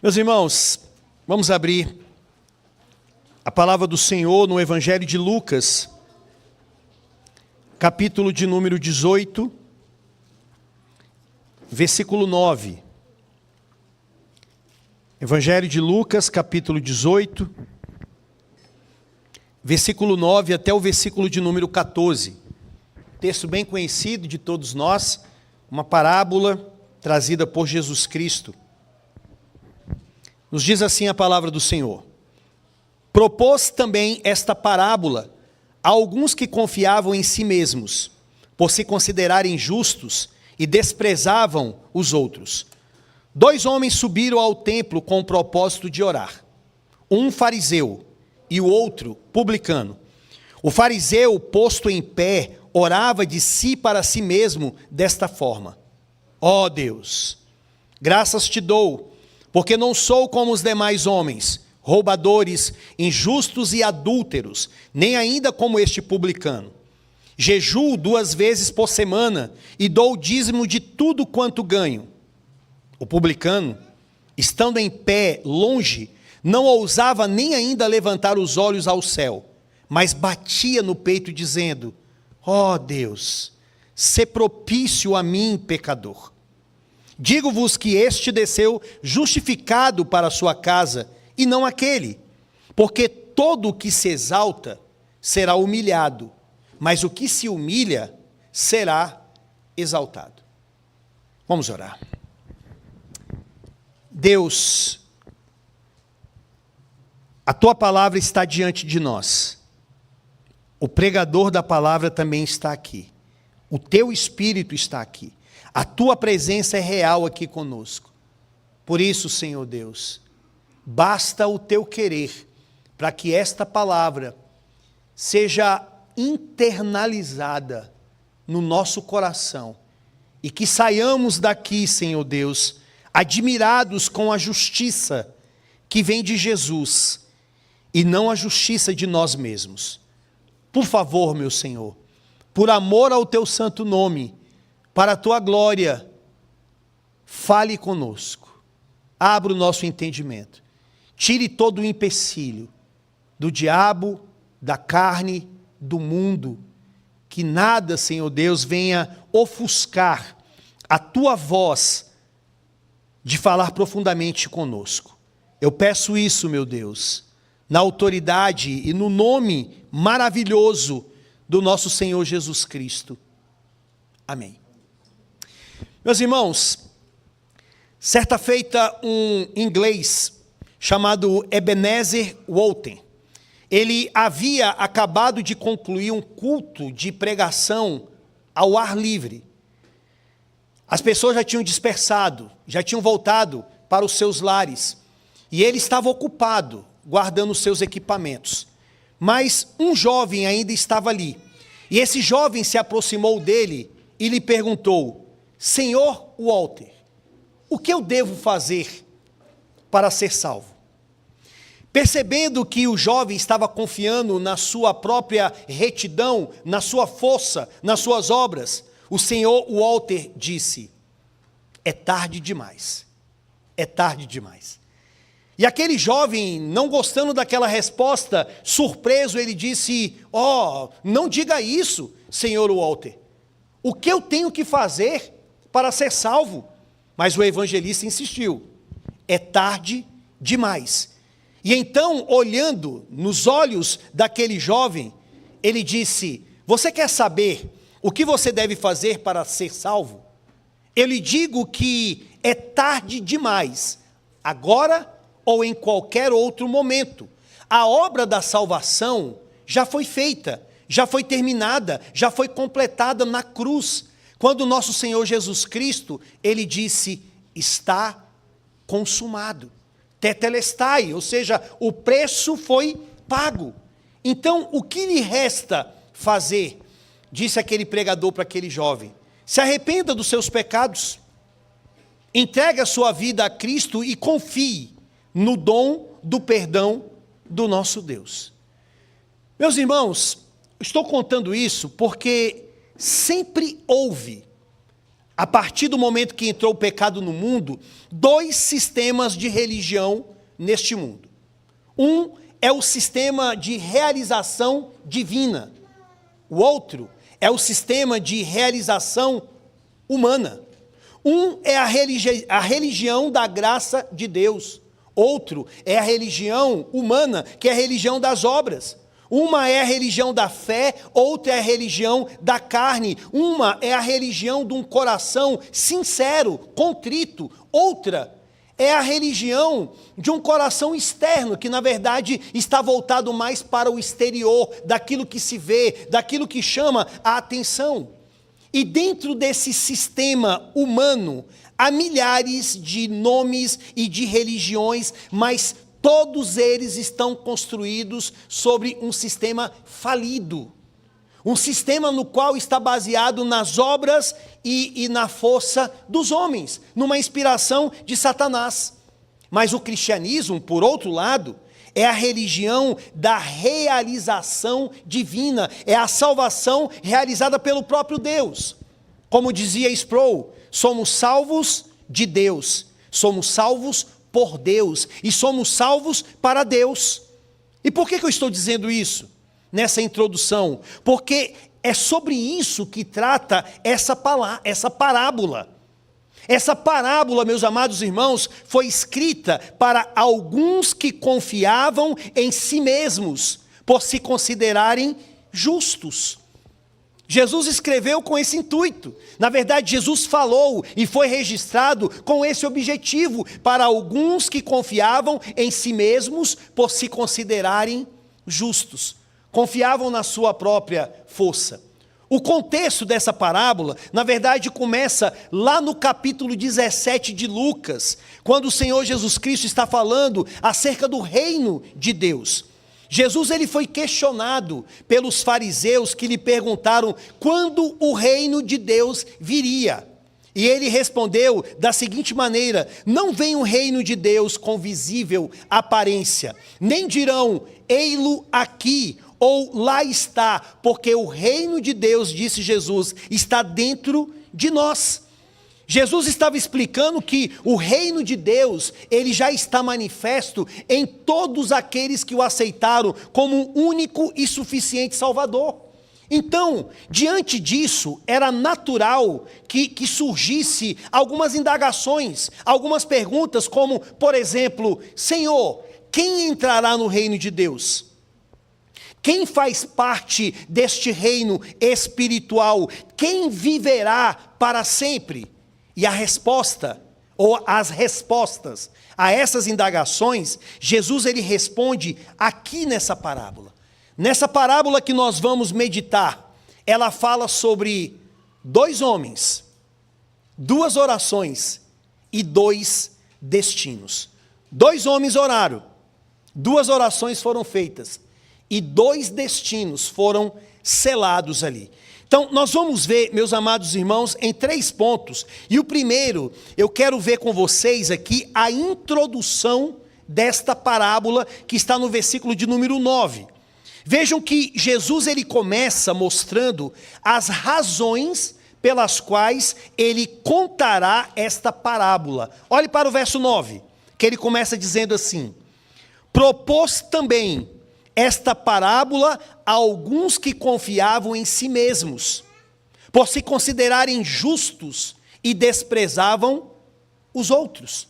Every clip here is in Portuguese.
Meus irmãos, vamos abrir a palavra do Senhor no Evangelho de Lucas, capítulo de número 18, versículo 9. Evangelho de Lucas, capítulo 18, versículo 9 até o versículo de número 14. Texto bem conhecido de todos nós, uma parábola trazida por Jesus Cristo. Nos diz assim a palavra do Senhor: propôs também esta parábola a alguns que confiavam em si mesmos, por se considerarem justos, e desprezavam os outros. 2 homens subiram ao templo com o propósito de orar, um fariseu e o outro publicano. O fariseu, posto em pé, orava de si para si mesmo desta forma: ó Deus, graças te dou, porque não sou como os demais homens, roubadores, injustos e adúlteros, nem ainda como este publicano. Jejuo 2 vezes por semana e dou o dízimo de tudo quanto ganho. O publicano, estando em pé longe, não ousava nem ainda levantar os olhos ao céu, mas batia no peito dizendo: ó Deus, sê propício a mim, pecador. Digo-vos que este desceu justificado para a sua casa, e não aquele, porque todo o que se exalta será humilhado, mas o que se humilha será exaltado. Vamos orar. Deus, a tua palavra está diante de nós. O pregador da palavra também está aqui. O teu Espírito está aqui. A tua presença é real aqui conosco. Por isso, Senhor Deus, basta o teu querer para que esta palavra seja internalizada no nosso coração e que saiamos daqui, Senhor Deus, admirados com a justiça que vem de Jesus e não a justiça de nós mesmos. Por favor, meu Senhor, por amor ao teu santo nome, para a tua glória, fale conosco, abra o nosso entendimento, tire todo o empecilho do diabo, da carne, do mundo, que nada, Senhor Deus, venha ofuscar a tua voz de falar profundamente conosco. Eu peço isso, meu Deus, na autoridade e no nome maravilhoso do nosso Senhor Jesus Cristo. Amém. Meus irmãos, certa feita um inglês chamado Ebenezer Walton, ele havia acabado de concluir um culto de pregação ao ar livre. As pessoas já tinham dispersado, já tinham voltado para os seus lares, e ele estava ocupado, guardando os seus equipamentos. Mas um jovem ainda estava ali, e esse jovem se aproximou dele e lhe perguntou: Senhor Walter, o que eu devo fazer para ser salvo? Percebendo que o jovem estava confiando na sua própria retidão, na sua força, nas suas obras, o Senhor Walter disse: é tarde demais, é tarde demais. E aquele jovem, não gostando daquela resposta, surpreso, ele disse: não diga isso, Senhor Walter. O que eu tenho que fazer para ser salvo? Mas o evangelista insistiu: é tarde demais. E então, olhando nos olhos daquele jovem, ele disse: você quer saber o que você deve fazer para ser salvo? Eu lhe digo que é tarde demais, agora ou em qualquer outro momento. A obra da salvação já foi feita, já foi terminada, já foi completada na cruz. Quando o nosso Senhor Jesus Cristo, ele disse: está consumado, tetelestai, ou seja, o preço foi pago. Então, o que lhe resta fazer? Disse aquele pregador para aquele jovem: se arrependa dos seus pecados, entregue a sua vida a Cristo e confie no dom do perdão do nosso Deus. Meus irmãos, estou contando isso porque sempre houve a partir do momento que entrou o pecado no mundo, dois sistemas de religião neste mundo. Um é o sistema de realização divina. O outro é o sistema de realização humana. Um é a religião da graça de Deus. Outro é a religião humana, que é a religião das obras. Uma é a religião da fé, outra é a religião da carne. Uma é a religião de um coração sincero, contrito. Outra é a religião de um coração externo, que na verdade está voltado mais para o exterior, daquilo que se vê, daquilo que chama a atenção. E dentro desse sistema humano, há milhares de nomes e de religiões, mas todos eles estão construídos sobre um sistema falido. Um sistema no qual está baseado nas obras e na força dos homens, numa inspiração de Satanás. Mas o cristianismo, por outro lado, é a religião da realização divina, é a salvação realizada pelo próprio Deus. Como dizia Sproul, somos salvos de Deus, somos salvos por Deus e somos salvos para Deus. E por que eu estou dizendo isso nessa introdução? Porque é sobre isso que trata essa parábola. Essa parábola, meus amados irmãos, foi escrita para alguns que confiavam em si mesmos, por se considerarem justos. Jesus escreveu com esse intuito. Na verdade, Jesus falou e foi registrado com esse objetivo, para alguns que confiavam em si mesmos, por se considerarem justos. Confiavam na sua própria força. O contexto dessa parábola, na verdade, começa lá no capítulo 17 de Lucas, quando o Senhor Jesus Cristo está falando acerca do reino de Deus. Jesus ele foi questionado pelos fariseus que lhe perguntaram quando o reino de Deus viria. E ele respondeu da seguinte maneira: não vem o reino de Deus com visível aparência, nem dirão, ei-lo aqui, ou lá está, porque o reino de Deus, disse Jesus, está dentro de nós. Jesus estava explicando que o reino de Deus, ele já está manifesto em todos aqueles que o aceitaram como um único e suficiente Salvador. Então, diante disso, era natural que surgisse algumas indagações, algumas perguntas, como, por exemplo, Senhor, quem entrará no reino de Deus? Quem faz parte deste reino espiritual? Quem viverá para sempre? E a resposta, ou as respostas a essas indagações, Jesus ele responde aqui nessa parábola. Nessa parábola que nós vamos meditar, ela fala sobre dois homens, duas orações e dois destinos. Dois homens oraram, duas orações foram feitas e dois destinos foram selados ali. Então, nós vamos ver, meus amados irmãos, em 3 pontos. E o primeiro, eu quero ver com vocês aqui a introdução desta parábola que está no versículo de número 9. Vejam que Jesus ele começa mostrando as razões pelas quais ele contará esta parábola. Olhe para o verso 9, que ele começa dizendo assim: propôs também esta parábola a alguns que confiavam em si mesmos, por se considerarem justos e desprezavam os outros.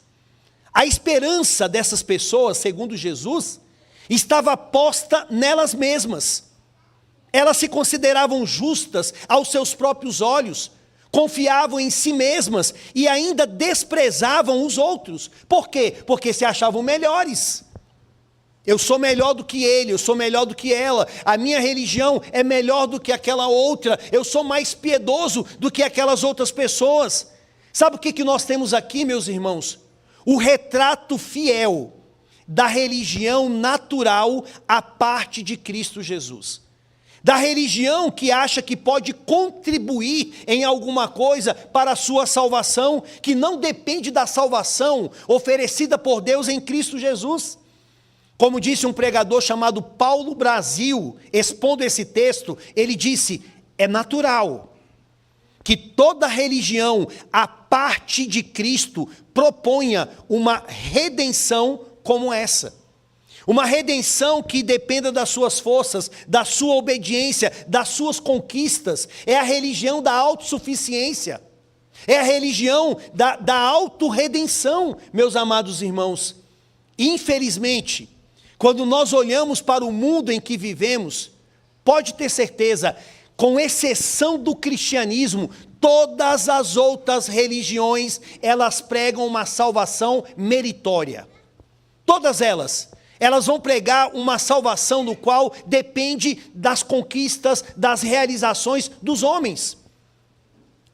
A esperança dessas pessoas, segundo Jesus, estava posta nelas mesmas. Elas se consideravam justas aos seus próprios olhos, confiavam em si mesmas e ainda desprezavam os outros. Por quê? Porque se achavam melhores. Eu sou melhor do que ele, eu sou melhor do que ela, a minha religião é melhor do que aquela outra, eu sou mais piedoso do que aquelas outras pessoas. Sabe o que nós temos aqui, meus irmãos? O retrato fiel da religião natural à parte de Cristo Jesus. Da religião que acha que pode contribuir em alguma coisa para a sua salvação, que não depende da salvação oferecida por Deus em Cristo Jesus. Como disse um pregador chamado Paulo Brasil, expondo esse texto, ele disse, é natural. que toda religião, a parte de Cristo, proponha uma redenção como essa. Uma redenção que dependa das suas forças, da sua obediência, das suas conquistas. É a religião da autossuficiência. É a religião da autorredenção, meus amados irmãos. Infelizmente, quando nós olhamos para o mundo em que vivemos, pode ter certeza, com exceção do cristianismo, todas as outras religiões, elas pregam uma salvação meritória. Todas elas vão pregar uma salvação no qual depende das conquistas, das realizações dos homens.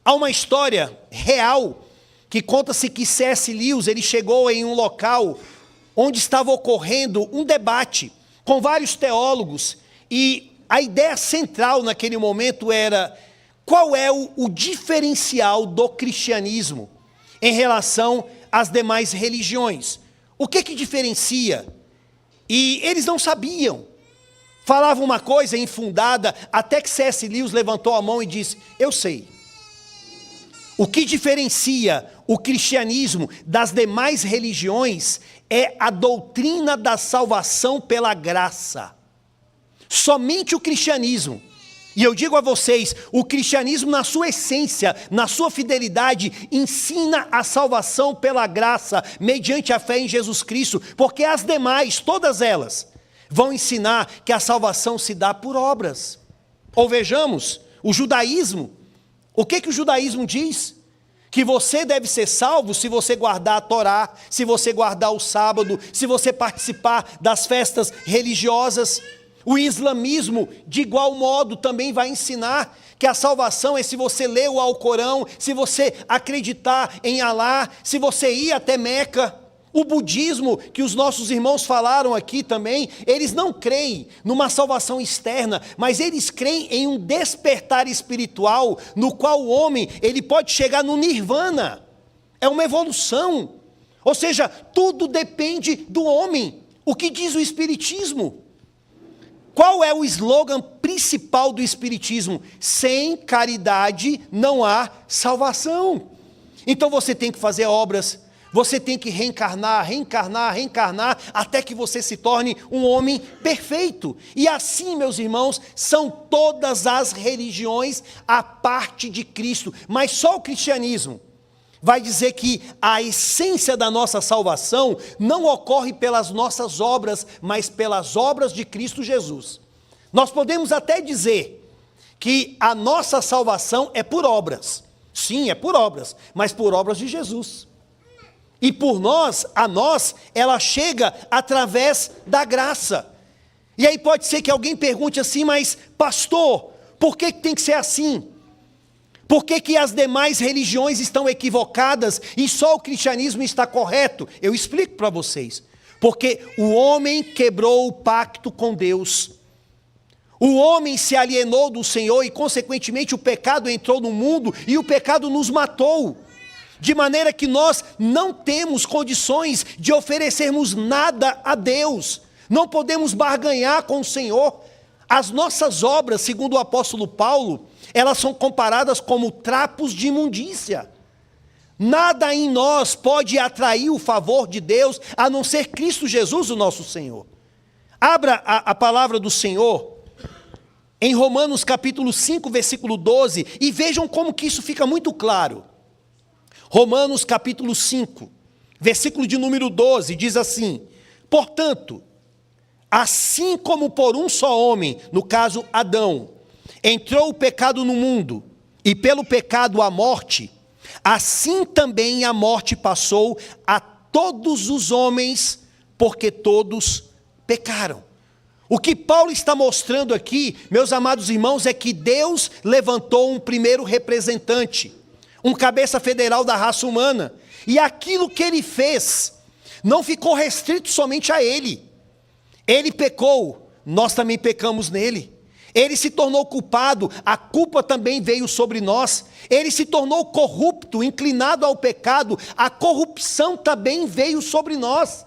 Há uma história real que conta-se que C.S. Lewis, ele chegou em um local onde estava ocorrendo um debate com vários teólogos, e a ideia central naquele momento era: qual é o diferencial do cristianismo em relação às demais religiões? O que diferencia? E eles não sabiam. Falavam uma coisa infundada, até que C.S. Lewis levantou a mão e disse: eu sei. O que diferencia o cristianismo das demais religiões é a doutrina da salvação pela graça. Somente o cristianismo, e eu digo a vocês, o cristianismo na sua essência, na sua fidelidade, ensina a salvação pela graça, mediante a fé em Jesus Cristo, porque as demais, todas elas, vão ensinar que a salvação se dá por obras. Ou vejamos, o judaísmo. O que o judaísmo diz? Que você deve ser salvo se você guardar a Torá, se você guardar o sábado, se você participar das festas religiosas. O islamismo, de igual modo, também vai ensinar que a salvação é se você ler o Alcorão, se você acreditar em Alá, se você ir até Meca. O budismo, que os nossos irmãos falaram aqui também, eles não creem numa salvação externa, mas eles creem em um despertar espiritual, no qual o homem ele pode chegar no nirvana. É uma evolução. Ou seja, tudo depende do homem. O que diz o Espiritismo? Qual é o slogan principal do Espiritismo? Sem caridade não há salvação. Então você tem que fazer obras, você tem que reencarnar, até que você se torne um homem perfeito. E assim, meus irmãos, são todas as religiões a parte de Cristo. Mas só o cristianismo vai dizer que a essência da nossa salvação não ocorre pelas nossas obras, mas pelas obras de Cristo Jesus. Nós podemos até dizer que a nossa salvação é por obras. Sim, é por obras, mas por obras de Jesus. E por nós, a nós, ela chega através da graça. E aí pode ser que alguém pergunte assim: mas pastor, por que tem que ser assim? Por que as demais religiões estão equivocadas e só o cristianismo está correto? Eu explico para vocês. Porque o homem quebrou o pacto com Deus. O homem se alienou do Senhor e, consequentemente, o pecado entrou no mundo e o pecado nos matou. De maneira que nós não temos condições de oferecermos nada a Deus. Não podemos barganhar com o Senhor. As nossas obras, segundo o apóstolo Paulo, elas são comparadas como trapos de imundícia. Nada em nós pode atrair o favor de Deus, a não ser Cristo Jesus, o nosso Senhor. Abra a palavra do Senhor em Romanos capítulo 5, versículo 12, e vejam como que isso fica muito claro. Romanos capítulo 5, versículo de número 12, diz assim: portanto, assim como por um só homem, no caso Adão, entrou o pecado no mundo, e pelo pecado a morte, assim também a morte passou a todos os homens, porque todos pecaram. O que Paulo está mostrando aqui, meus amados irmãos, é que Deus levantou um primeiro representante, um cabeça federal da raça humana, e aquilo que ele fez não ficou restrito somente a ele. Ele pecou, nós também pecamos nele. Ele se tornou culpado, a culpa também veio sobre nós. Ele se tornou corrupto, inclinado ao pecado, a corrupção também veio sobre nós.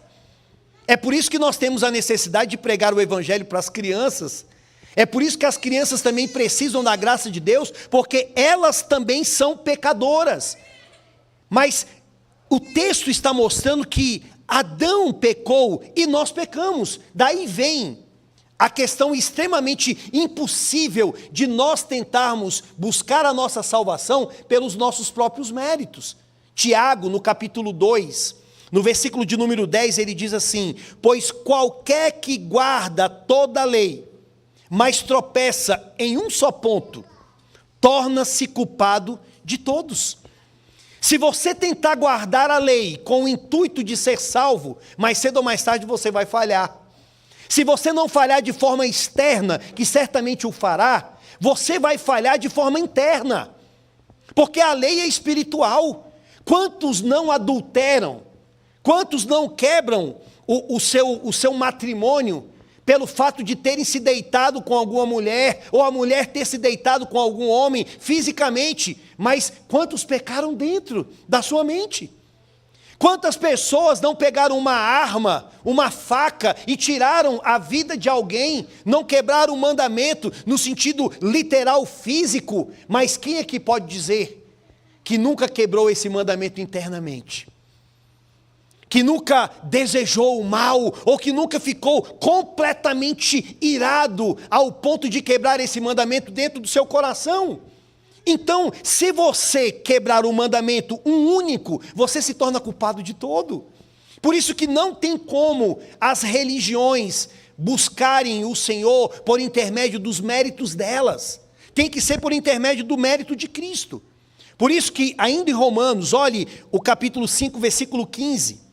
É por isso que nós temos a necessidade de pregar o evangelho para as crianças, É por isso que as crianças também precisam da graça de Deus, porque elas também são pecadoras. Mas o texto está mostrando que Adão pecou e nós pecamos. Daí vem a questão extremamente impossível de nós tentarmos buscar a nossa salvação pelos nossos próprios méritos. Tiago, no capítulo 2, no versículo de número 10, ele diz assim: pois qualquer que guarda toda a lei, mas tropeça em um só ponto, torna-se culpado de todos. Se você tentar guardar a lei com o intuito de ser salvo, mais cedo ou mais tarde você vai falhar. Se você não falhar de forma externa, que certamente o fará, você vai falhar de forma interna. Porque a lei é espiritual. Quantos não adulteram? Quantos não quebram o seu matrimônio pelo fato de terem se deitado com alguma mulher, ou a mulher ter se deitado com algum homem fisicamente? Mas quantos pecaram dentro da sua mente? Quantas pessoas não pegaram uma arma, uma faca e tiraram a vida de alguém, não quebraram o mandamento no sentido literal físico, mas quem é que pode dizer que nunca quebrou esse mandamento internamente? Que nunca desejou o mal, ou que nunca ficou completamente irado ao ponto de quebrar esse mandamento dentro do seu coração? Então, se você quebrar o mandamento, um único, você se torna culpado de todo. Por isso que não tem como as religiões buscarem o Senhor por intermédio dos méritos delas. Tem que ser por intermédio do mérito de Cristo. Por isso que, ainda em Romanos, olhe o capítulo 5, versículo 15.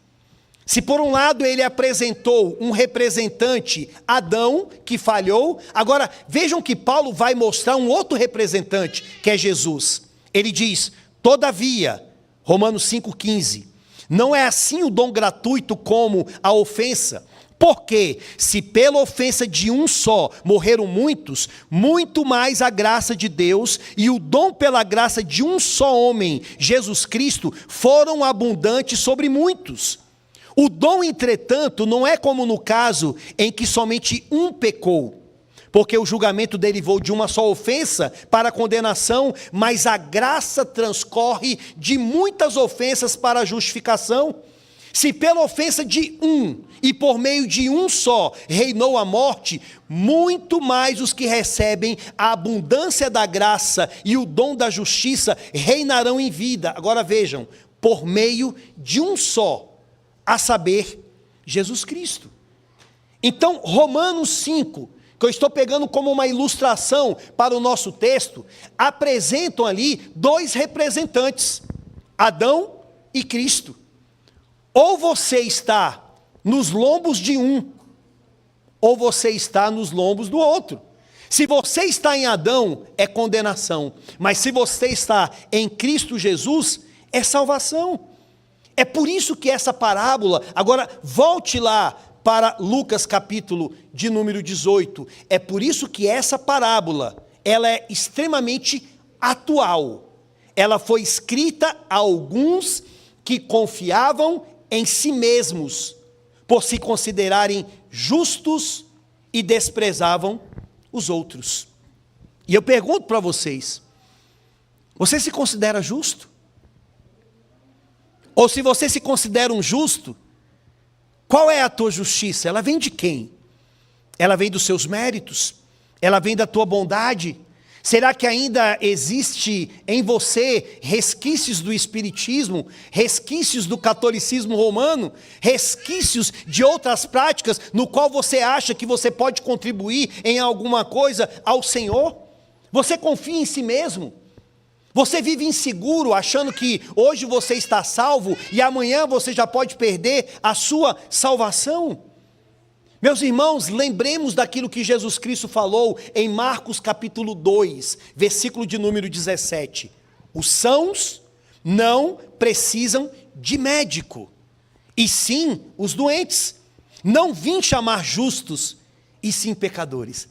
Se por um lado ele apresentou um representante, Adão, que falhou, agora vejam que Paulo vai mostrar um outro representante, que é Jesus. Ele diz: todavia, Romanos 5,15, não é assim o dom gratuito como a ofensa, porque se pela ofensa de um só morreram muitos, muito mais a graça de Deus e o dom pela graça de um só homem, Jesus Cristo, foram abundantes sobre muitos. O dom, entretanto, não é como no caso em que somente um pecou, porque o julgamento derivou de uma só ofensa para a condenação, mas a graça transcorre de muitas ofensas para a justificação. Se pela ofensa de um e por meio de um só reinou a morte, muito mais os que recebem a abundância da graça e o dom da justiça reinarão em vida. Agora vejam, por meio de um só, a saber, Jesus Cristo. Então, Romanos 5, que eu estou pegando como uma ilustração para o nosso texto, apresentam ali dois representantes, Adão e Cristo. Ou você está nos lombos de um, ou você está nos lombos do outro. Se você está em Adão, é condenação, mas se você está em Cristo Jesus, é salvação. É por isso que essa parábola, agora volte lá para Lucas capítulo de número 18, é por isso que essa parábola, ela é extremamente atual. Ela foi escrita a alguns que confiavam em si mesmos, por se considerarem justos e desprezavam os outros. E eu pergunto para vocês, você se considera justo? Ou se você se considera um justo, qual é a tua justiça? Ela vem de quem? Ela vem dos seus méritos? Ela vem da tua bondade? Será que ainda existe em você resquícios do espiritismo, resquícios do catolicismo romano, resquícios de outras práticas no qual você acha que você pode contribuir em alguma coisa ao Senhor? Você confia em si mesmo? Você vive inseguro, achando que hoje você está salvo e amanhã você já pode perder a sua salvação? Meus irmãos, lembremos daquilo que Jesus Cristo falou em Marcos capítulo 2, versículo de número 17. Os sãos não precisam de médico, e sim os doentes. Não vim chamar justos, e sim pecadores.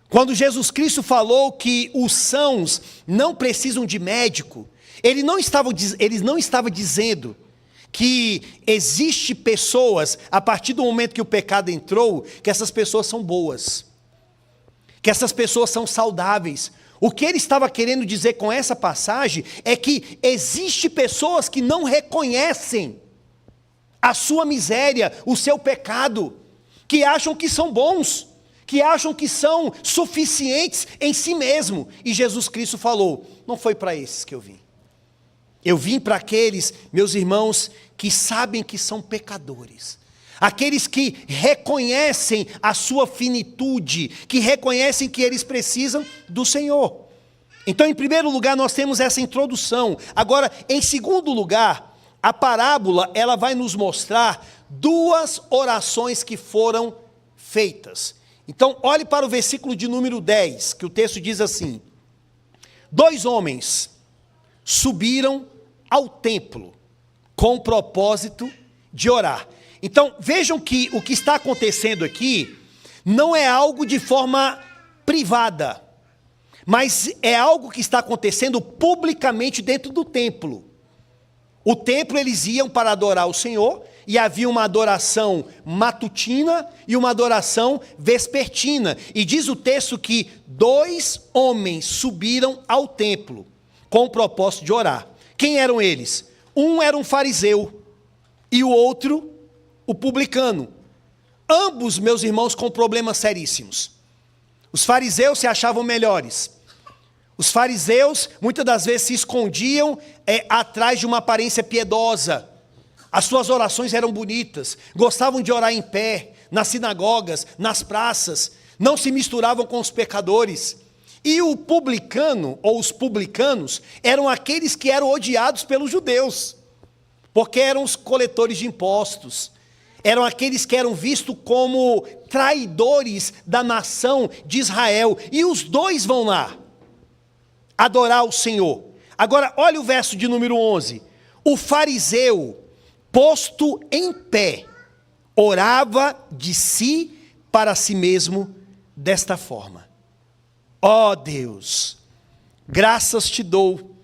Quando Jesus Cristo falou que os sãos não precisam de médico, ele não estava dizendo que existe pessoas, a partir do momento que o pecado entrou, que essas pessoas são boas. que essas pessoas são saudáveis. O que ele estava querendo dizer com essa passagem é que existe pessoas que não reconhecem a sua miséria, o seu pecado, que acham que são bons, que acham que são suficientes em si mesmo. E Jesus Cristo falou, não foi para esses que eu vim. Eu vim para aqueles, meus irmãos, que sabem que são pecadores. Aqueles que reconhecem a sua finitude, que reconhecem que eles precisam do Senhor. Então, em primeiro lugar, nós temos essa introdução. Agora, em segundo lugar, a parábola, ela vai nos mostrar duas orações que foram feitas. Então, olhe para o versículo de número 10, que o texto diz assim: 2 homens subiram ao templo com o propósito de orar. Então, vejam que o que está acontecendo aqui não é algo de forma privada, mas é algo que está acontecendo publicamente dentro do templo. O templo, eles iam para adorar o Senhor, e havia uma adoração matutina e uma adoração vespertina. E diz o texto que 2 homens subiram ao templo com o propósito de orar. Quem eram eles? Um era um fariseu e o outro o publicano. Ambos, meus irmãos, com problemas seríssimos. Os fariseus se achavam melhores. Os fariseus, muitas das vezes, se escondiam atrás de uma aparência piedosa. As suas orações eram bonitas. Gostavam de orar em pé, nas sinagogas, nas praças. Não se misturavam com os pecadores. E o publicano, ou os publicanos, eram aqueles que eram odiados pelos judeus, porque eram os coletores de impostos. Eram aqueles que eram vistos como traidores da nação de Israel. E os 2 vão lá adorar o Senhor. Agora, olha o verso de número 11. O fariseu, posto em pé, orava de si para si mesmo desta forma: ó Deus, graças te dou,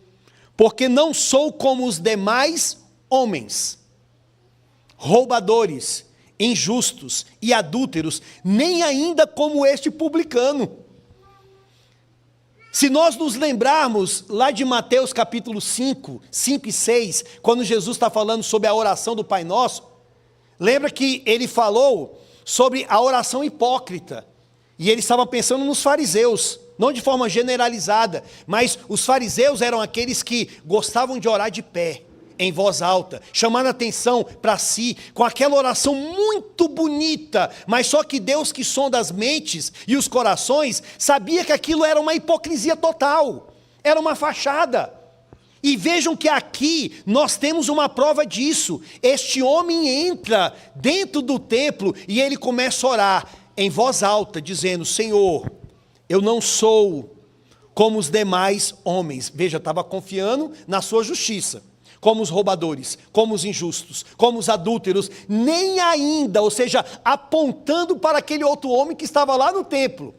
porque não sou como os demais homens, roubadores, injustos e adúlteros, nem ainda como este publicano. Se nós nos lembrarmos lá de Mateus capítulo 5 e 6, quando Jesus está falando sobre a oração do Pai Nosso, lembra que ele falou sobre a oração hipócrita, e ele estava pensando nos fariseus, não de forma generalizada, mas os fariseus eram aqueles que gostavam de orar de pé, em voz alta, chamando a atenção para si, com aquela oração muito bonita, mas só que Deus, que sonda as mentes e os corações, sabia que aquilo era uma hipocrisia total, era uma fachada. E vejam que aqui nós temos uma prova disso. Este homem entra dentro do templo e ele começa a orar em voz alta, dizendo: Senhor, eu não sou como os demais homens. Veja, estava confiando na sua justiça. Como os roubadores, como os injustos, como os adúlteros, nem ainda, ou seja, apontando para aquele outro homem que estava lá no templo,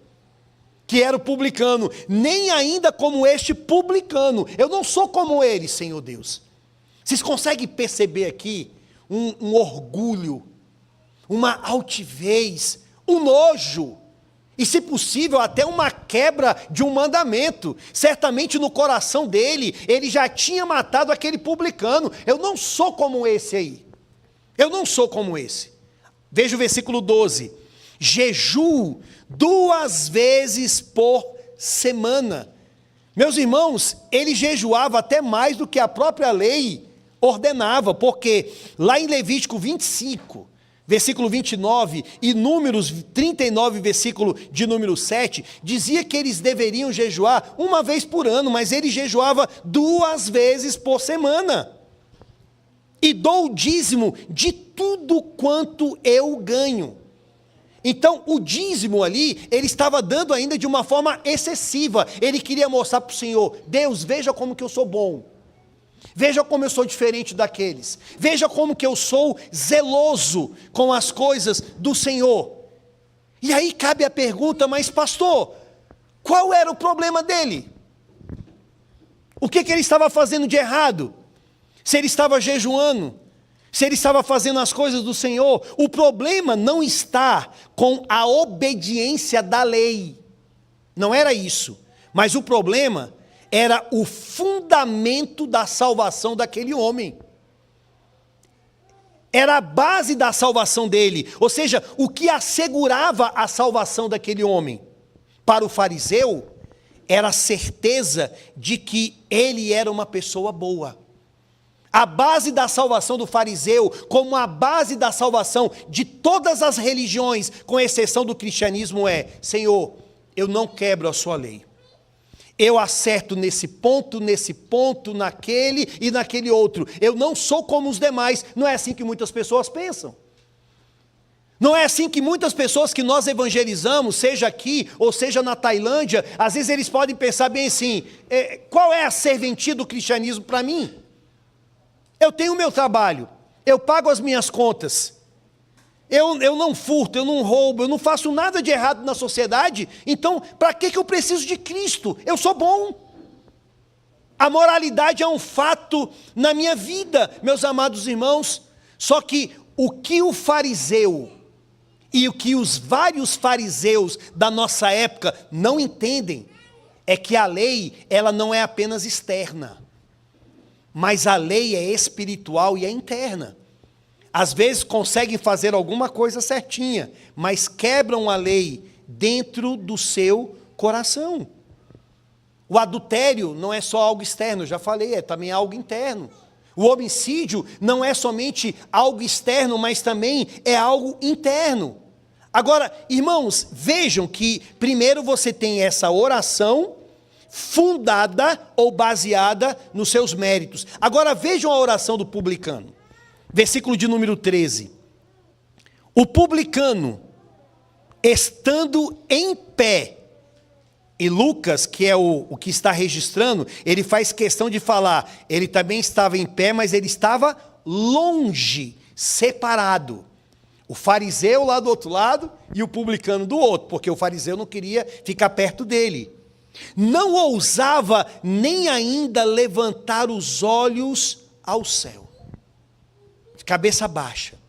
que era o publicano, nem ainda como este publicano. Eu não sou como ele, Senhor Deus. Vocês conseguem perceber aqui um orgulho, uma altivez, um nojo, e se possível até uma quebra de um mandamento. Certamente no coração dele, ele já tinha matado aquele publicano. Eu não sou como esse aí, eu não sou como esse. Veja o versículo 12: jejuo 2 vezes por semana. Meus irmãos, ele jejuava até mais do que a própria lei ordenava, porque lá em Levítico 25, versículo 29, e Números 39, versículo de número 7, dizia que eles deveriam jejuar 1 vez por ano, mas ele jejuava 2 vezes por semana. E dou o dízimo de tudo quanto eu ganho. Então, o dízimo ali, ele estava dando ainda de uma forma excessiva. Ele queria mostrar para o Senhor: Deus, veja como que eu sou bom. Veja como eu sou diferente daqueles. Veja como que eu sou zeloso com as coisas do Senhor. E aí cabe a pergunta: mas pastor, qual era o problema dele? O que ele estava fazendo de errado? Se ele estava jejuando, se ele estava fazendo as coisas do Senhor. O problema não está com a obediência da lei. Não era isso. Mas o problema era o fundamento da salvação daquele homem. Era a base da salvação dele. Ou seja, o que assegurava a salvação daquele homem. Para o fariseu, era a certeza de que ele era uma pessoa boa. A base da salvação do fariseu, como a base da salvação de todas as religiões, com exceção do cristianismo, é: Senhor, eu não quebro a sua lei. Eu acerto nesse ponto, naquele e naquele outro. Eu não sou como os demais. Não é assim que muitas pessoas pensam. Não é assim que muitas pessoas que nós evangelizamos, seja aqui ou seja na Tailândia, às vezes eles podem pensar bem assim: qual é a serventia do cristianismo para mim? Eu tenho o meu trabalho, eu pago as minhas contas, eu não furto, eu não roubo, eu não faço nada de errado na sociedade, então para que eu preciso de Cristo? Eu sou bom. A moralidade é um fato na minha vida, meus amados irmãos. Só que o que o fariseu e o que os vários fariseus da nossa época não entendem é que a lei, ela não é apenas externa, mas a lei é espiritual e é interna. Às vezes conseguem fazer alguma coisa certinha, mas quebram a lei dentro do seu coração. O adultério não é só algo externo, eu já falei, é também algo interno. O homicídio não é somente algo externo, mas também é algo interno. Agora, irmãos, vejam que primeiro você tem essa oração fundada ou baseada nos seus méritos. Agora vejam a oração do publicano. Versículo de número 13. O publicano, estando em pé, e Lucas, que é o que está registrando, ele faz questão de falar, ele também estava em pé, mas ele estava longe, separado. O fariseu lá do outro lado e o publicano do outro, porque o fariseu não queria ficar perto dele. Não ousava nem ainda levantar os olhos ao céu, de cabeça baixa,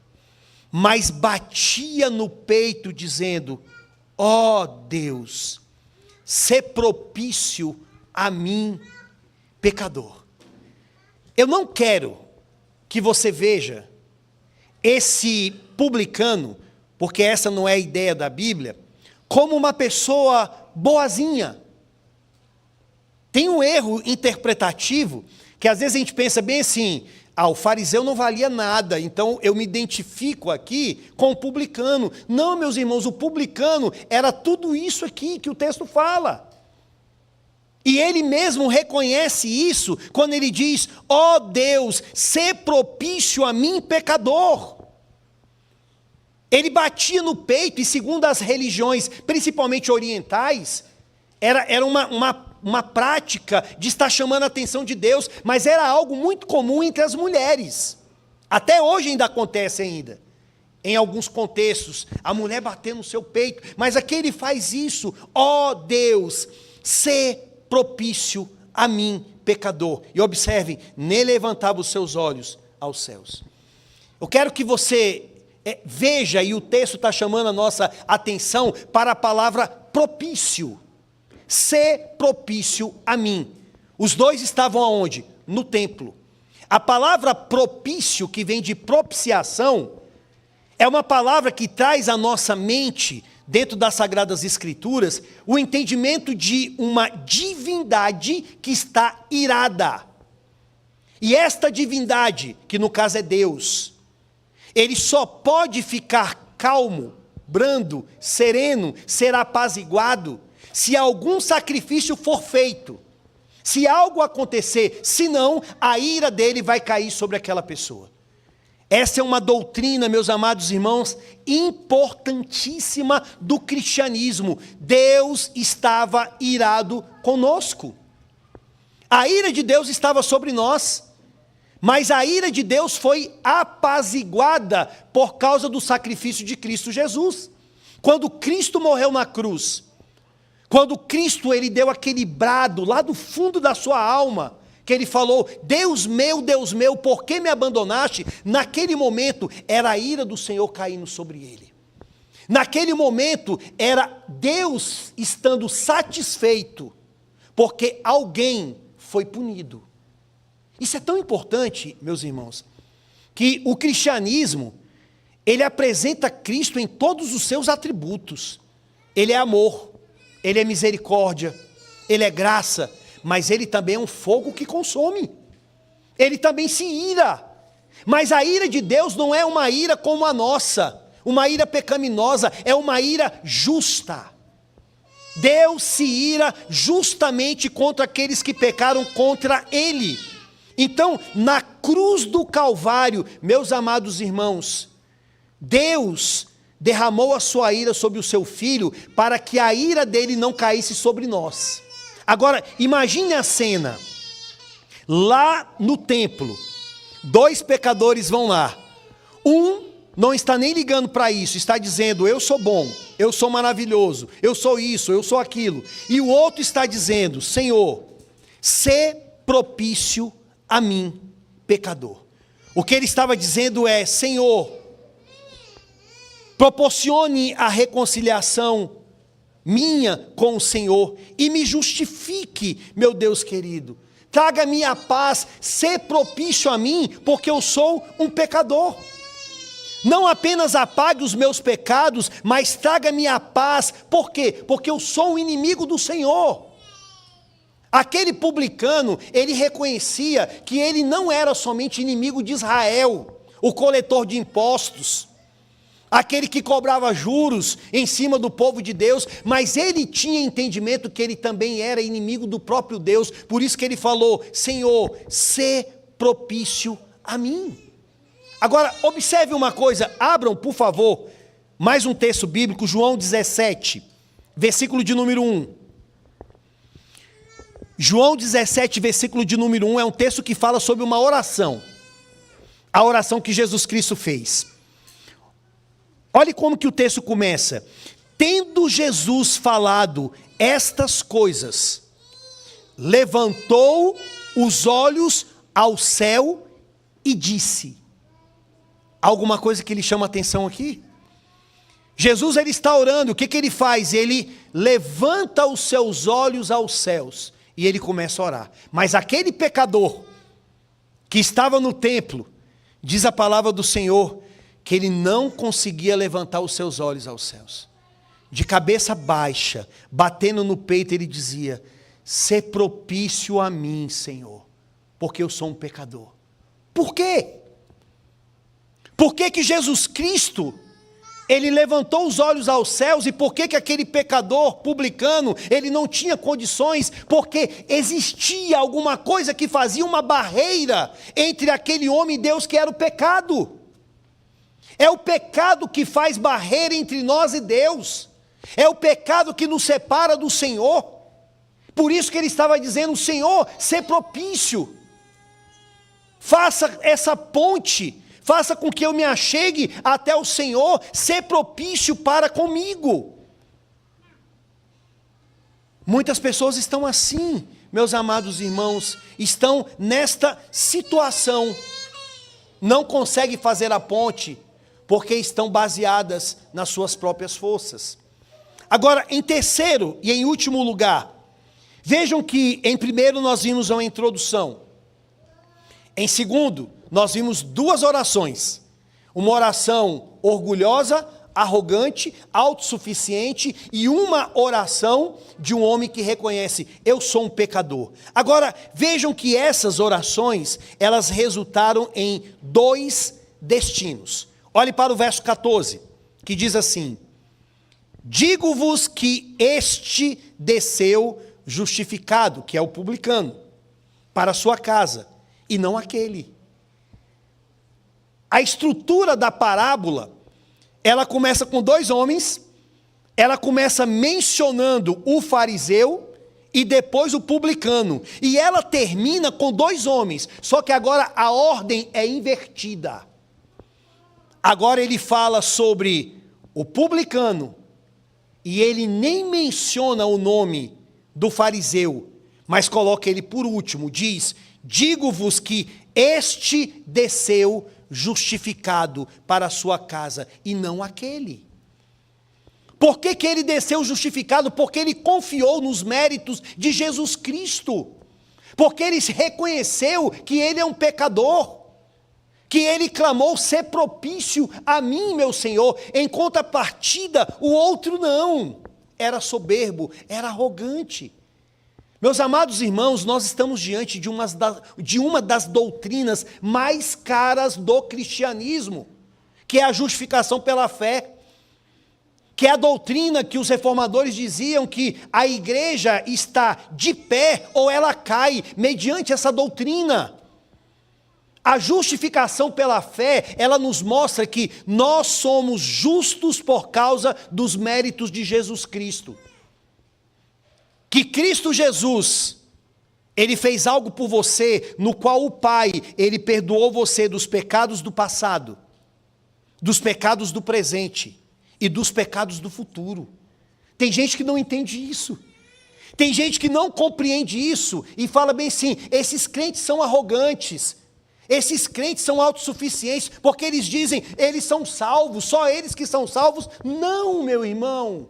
mas batia no peito dizendo: ó Deus, sê propício a mim, pecador. Eu não quero que você veja esse publicano, porque essa não é a ideia da Bíblia, como uma pessoa boazinha. Tem um erro interpretativo, que às vezes a gente pensa bem assim: o fariseu não valia nada, então eu me identifico aqui com o publicano. Não, meus irmãos, o publicano era tudo isso aqui que o texto fala. E ele mesmo reconhece isso quando ele diz: ó Deus, sê propício a mim, pecador. Ele batia no peito, e segundo as religiões, principalmente orientais, era uma prática de estar chamando a atenção de Deus, mas era algo muito comum entre as mulheres. Até hoje ainda acontece ainda. Em alguns contextos, a mulher bater no seu peito, mas aqui ele faz isso: ó Deus, sê propício a mim, pecador. E observem, nem levantava os seus olhos aos céus. Eu quero que você veja, e o texto está chamando a nossa atenção para a palavra propício. Ser propício a mim. Os dois estavam aonde? No templo. A palavra propício, que vem de propiciação, é uma palavra que traz à nossa mente, dentro das Sagradas Escrituras, o entendimento de uma divindade que está irada. E esta divindade, que no caso é Deus, ele só pode ficar calmo, brando, sereno, ser apaziguado, se algum sacrifício for feito, se algo acontecer, senão a ira dele vai cair sobre aquela pessoa. Essa é uma doutrina, meus amados irmãos, importantíssima do cristianismo. Deus estava irado conosco. A ira de Deus estava sobre nós, mas a ira de Deus foi apaziguada por causa do sacrifício de Cristo Jesus. Quando Cristo morreu na cruz, quando Cristo ele deu aquele brado lá do fundo da sua alma, que ele falou: Deus meu, por que me abandonaste? Naquele momento era a ira do Senhor caindo sobre ele. Naquele momento, era Deus estando satisfeito, porque alguém foi punido. Isso é tão importante, meus irmãos, que o cristianismo, ele apresenta Cristo em todos os seus atributos. Ele é amor, ele é misericórdia, ele é graça, mas ele também é um fogo que consome. Ele também se ira, mas a ira de Deus não é uma ira como a nossa, uma ira pecaminosa, é uma ira justa. Deus se ira justamente contra aqueles que pecaram contra Ele. Então, na cruz do Calvário, meus amados irmãos, Deus derramou a sua ira sobre o seu Filho, para que a ira dele não caísse sobre nós. Agora, imagine a cena, lá no templo, 2 pecadores vão lá, um não está nem ligando para isso, está dizendo, eu sou bom, eu sou maravilhoso, eu sou isso, eu sou aquilo, e o outro está dizendo, Senhor, sê propício a mim, pecador. O que ele estava dizendo é, Senhor, proporcione a reconciliação minha com o Senhor e me justifique, meu Deus querido. Traga-me a paz, sê propício a mim, porque eu sou um pecador. Não apenas apague os meus pecados, mas traga-me a paz. Por quê? Porque eu sou um inimigo do Senhor. Aquele publicano, ele reconhecia que ele não era somente inimigo de Israel, o coletor de impostos, aquele que cobrava juros em cima do povo de Deus, mas ele tinha entendimento que ele também era inimigo do próprio Deus, por isso que ele falou, Senhor, sê propício a mim. Agora, observe uma coisa, abram, por favor, mais um texto bíblico, João 17, versículo de número 1. João 17, versículo de número 1, é um texto que fala sobre uma oração, a oração que Jesus Cristo fez. Olhe como que o texto começa. Tendo Jesus falado estas coisas, levantou os olhos ao céu e disse. Alguma coisa que lhe chama a atenção aqui? Jesus, ele está orando, o que ele faz? Ele levanta os seus olhos aos céus e ele começa a orar. Mas aquele pecador que estava no templo, diz a palavra do Senhor, que ele não conseguia levantar os seus olhos aos céus. De cabeça baixa, batendo no peito, ele dizia, sê propício a mim, Senhor, porque eu sou um pecador. Por quê? Por que que Jesus Cristo, ele levantou os olhos aos céus, e por que que aquele pecador publicano, ele não tinha condições? Porque existia alguma coisa que fazia uma barreira entre aquele homem e Deus, que era o pecado. É o pecado que faz barreira entre nós e Deus. É o pecado que nos separa do Senhor. Por isso que ele estava dizendo, Senhor, sê propício. Faça essa ponte. Faça com que eu me achegue até o Senhor. Sê propício para comigo. Muitas pessoas estão assim, meus amados irmãos. Estão nesta situação. Não conseguem fazer a ponte, porque estão baseadas nas suas próprias forças. Agora, em terceiro e em último lugar, vejam que em primeiro nós vimos uma introdução. Em segundo, nós vimos 2 orações. Uma oração orgulhosa, arrogante, autossuficiente, e uma oração de um homem que reconhece, eu sou um pecador. Agora, vejam que essas orações, elas resultaram em 2 destinos. Olhe para o verso 14, que diz assim, digo-vos que este desceu justificado, que é o publicano, para a sua casa, e não aquele. A estrutura da parábola, ela começa com 2 homens, ela começa mencionando o fariseu e depois o publicano, e ela termina com 2 homens, só que agora a ordem é invertida. Agora ele fala sobre o publicano, e ele nem menciona o nome do fariseu, mas coloca ele por último, diz, digo-vos que este desceu justificado para a sua casa, e não aquele. Por que ele desceu justificado? Porque ele confiou nos méritos de Jesus Cristo. Porque ele reconheceu que ele é um pecador. Que ele clamou ser propício a mim, meu Senhor. Em contrapartida, o outro não. Era soberbo, era arrogante. Meus amados irmãos, nós estamos diante de uma das doutrinas mais caras do cristianismo, que é a justificação pela fé. Que é a doutrina que os reformadores diziam que a igreja está de pé ou ela cai, mediante essa doutrina. A justificação pela fé, ela nos mostra que nós somos justos por causa dos méritos de Jesus Cristo. Que Cristo Jesus, Ele fez algo por você, no qual o Pai, Ele perdoou você dos pecados do passado, dos pecados do presente e dos pecados do futuro. Tem gente que não entende isso. Tem gente que não compreende isso e fala bem assim, esses crentes são arrogantes, esses crentes são autossuficientes, porque eles dizem, eles são salvos, só eles que são salvos. Não, meu irmão.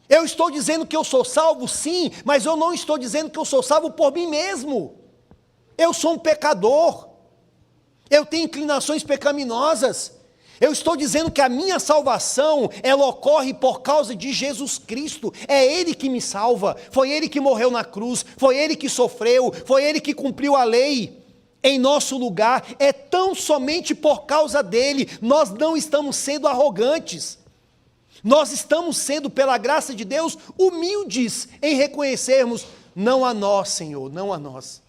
Eu estou dizendo que eu sou salvo, sim, mas eu não estou dizendo que eu sou salvo por mim mesmo. Eu sou um pecador. Eu tenho inclinações pecaminosas. Eu estou dizendo que a minha salvação, ela ocorre por causa de Jesus Cristo. É Ele que me salva. Foi Ele que morreu na cruz. Foi Ele que sofreu. Foi Ele que cumpriu a lei em nosso lugar. É tão somente por causa dEle. Nós não estamos sendo arrogantes. Nós estamos sendo, pela graça de Deus, humildes em reconhecermos, não a nós, Senhor, não a nós,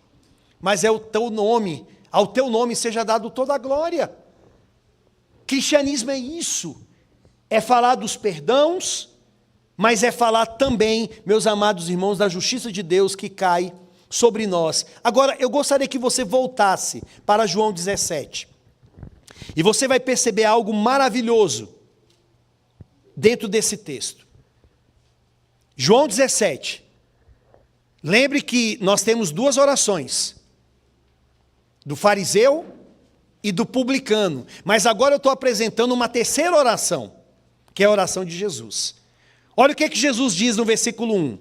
mas é o Teu nome, ao Teu nome seja dado toda a glória. Cristianismo é isso, é falar dos perdãos, mas é falar também, meus amados irmãos, da justiça de Deus que cai sobre nós. Agora, eu gostaria que você voltasse para João 17, e você vai perceber algo maravilhoso dentro desse texto. João 17. Lembre que nós temos duas orações, do fariseu e do publicano, mas agora eu estou apresentando uma terceira oração, que é a oração de Jesus. Olha o que Jesus diz no versículo 1.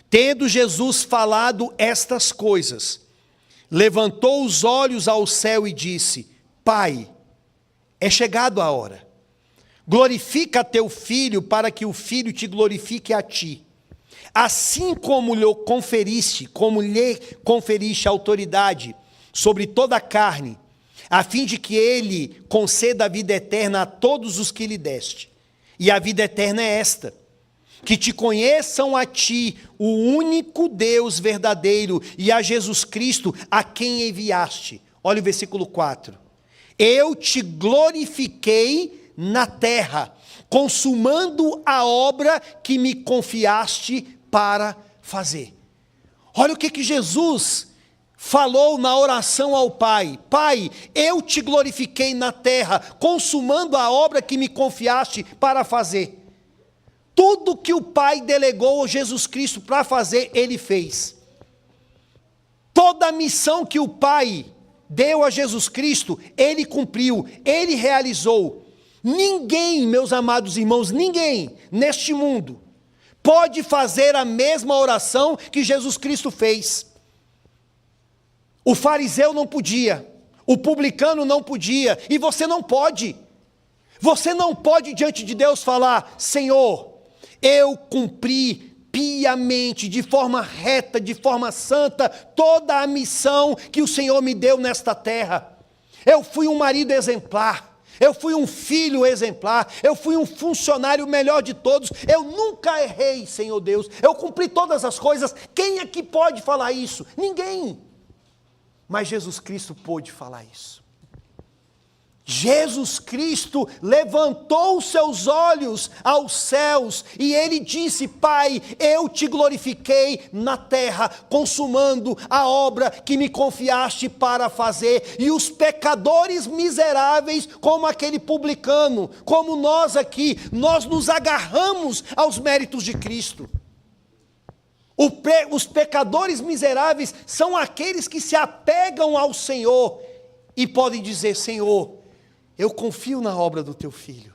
Tendo Jesus falado estas coisas, levantou os olhos ao céu e disse, Pai, é chegado a hora. Glorifica teu filho, para que o filho te glorifique a ti. Assim como lhe conferiste autoridade sobre toda a carne, a fim de que ele conceda a vida eterna a todos os que lhe deste. E a vida eterna é esta, que te conheçam a ti, o único Deus verdadeiro, e a Jesus Cristo, a quem enviaste. Olha o versículo 4. Eu te glorifiquei na terra, consumando a obra que me confiaste para fazer. Olha o que Jesus falou na oração ao Pai. Pai, eu te glorifiquei na terra, consumando a obra que me confiaste para fazer. Tudo que o Pai delegou a Jesus Cristo para fazer, Ele fez. Toda a missão que o Pai deu a Jesus Cristo, Ele cumpriu, Ele realizou. Ninguém, meus amados irmãos, ninguém neste mundo pode fazer a mesma oração que Jesus Cristo fez. O fariseu não podia, o publicano não podia, e você não pode. Você não pode diante de Deus falar, Senhor, eu cumpri piamente, de forma reta, de forma santa, toda a missão que o Senhor me deu nesta terra. Eu fui um marido exemplar. Eu fui um filho exemplar, eu fui um funcionário melhor de todos, eu nunca errei, Senhor Deus, eu cumpri todas as coisas. Quem é que pode falar isso? Ninguém. Mas Jesus Cristo pôde falar isso. Jesus Cristo levantou os seus olhos aos céus e Ele disse, Pai, eu te glorifiquei na terra, consumando a obra que me confiaste para fazer. E os pecadores miseráveis, como aquele publicano, como nós aqui, nós nos agarramos aos méritos de Cristo. Os pecadores miseráveis são aqueles que se apegam ao Senhor e podem dizer, Senhor, eu confio na obra do teu filho.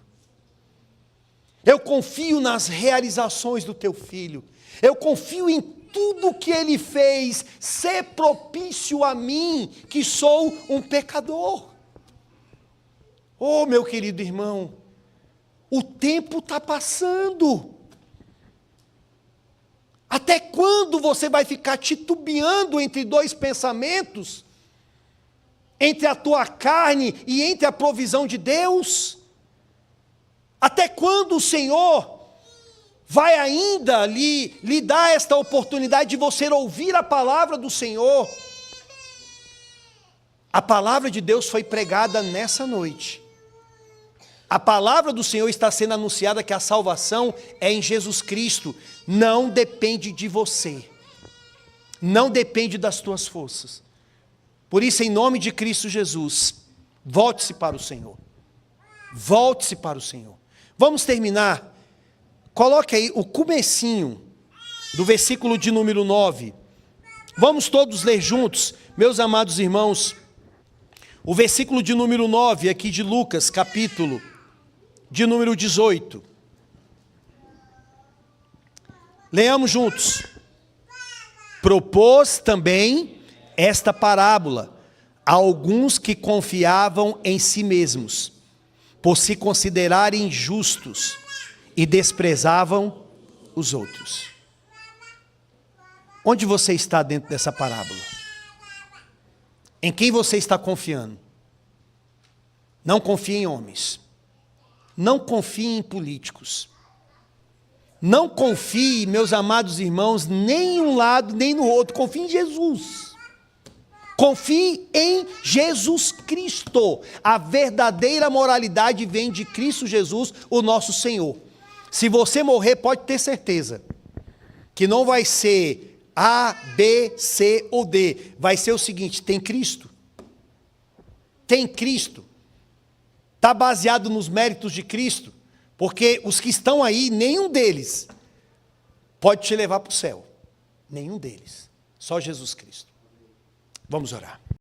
Eu confio nas realizações do teu filho. Eu confio em tudo que ele fez. Ser propício a mim, que sou um pecador. Oh, meu querido irmão, o tempo está passando. Até quando você vai ficar titubeando entre dois pensamentos? Entre a tua carne e entre a provisão de Deus? Até quando o Senhor vai ainda lhe dar esta oportunidade de você ouvir a palavra do Senhor? A palavra de Deus foi pregada nessa noite. A palavra do Senhor está sendo anunciada que a salvação é em Jesus Cristo. Não depende de você. Não depende das tuas forças. Por isso, em nome de Cristo Jesus, volte-se para o Senhor. Volte-se para o Senhor. Vamos terminar. Coloque aí o comecinho do versículo de número 9. Vamos todos ler juntos, meus amados irmãos. O versículo de número 9 aqui de Lucas, capítulo de número 18. Leamos juntos. Propôs também esta parábola a alguns que confiavam em si mesmos, por se considerarem justos, e desprezavam os outros. Onde você está dentro dessa parábola? Em quem você está confiando? Não confie em homens. Não confie em políticos. Não confie, meus amados irmãos, nem em um lado, nem no outro. Confie em Jesus. Confie em Jesus Cristo. A verdadeira moralidade vem de Cristo Jesus, o nosso Senhor. Se você morrer, pode ter certeza que não vai ser A, B, C ou D. Vai ser o seguinte: tem Cristo. Tem Cristo. Está baseado nos méritos de Cristo, porque os que estão aí, nenhum deles pode te levar para o céu. Nenhum deles. Só Jesus Cristo. Vamos orar.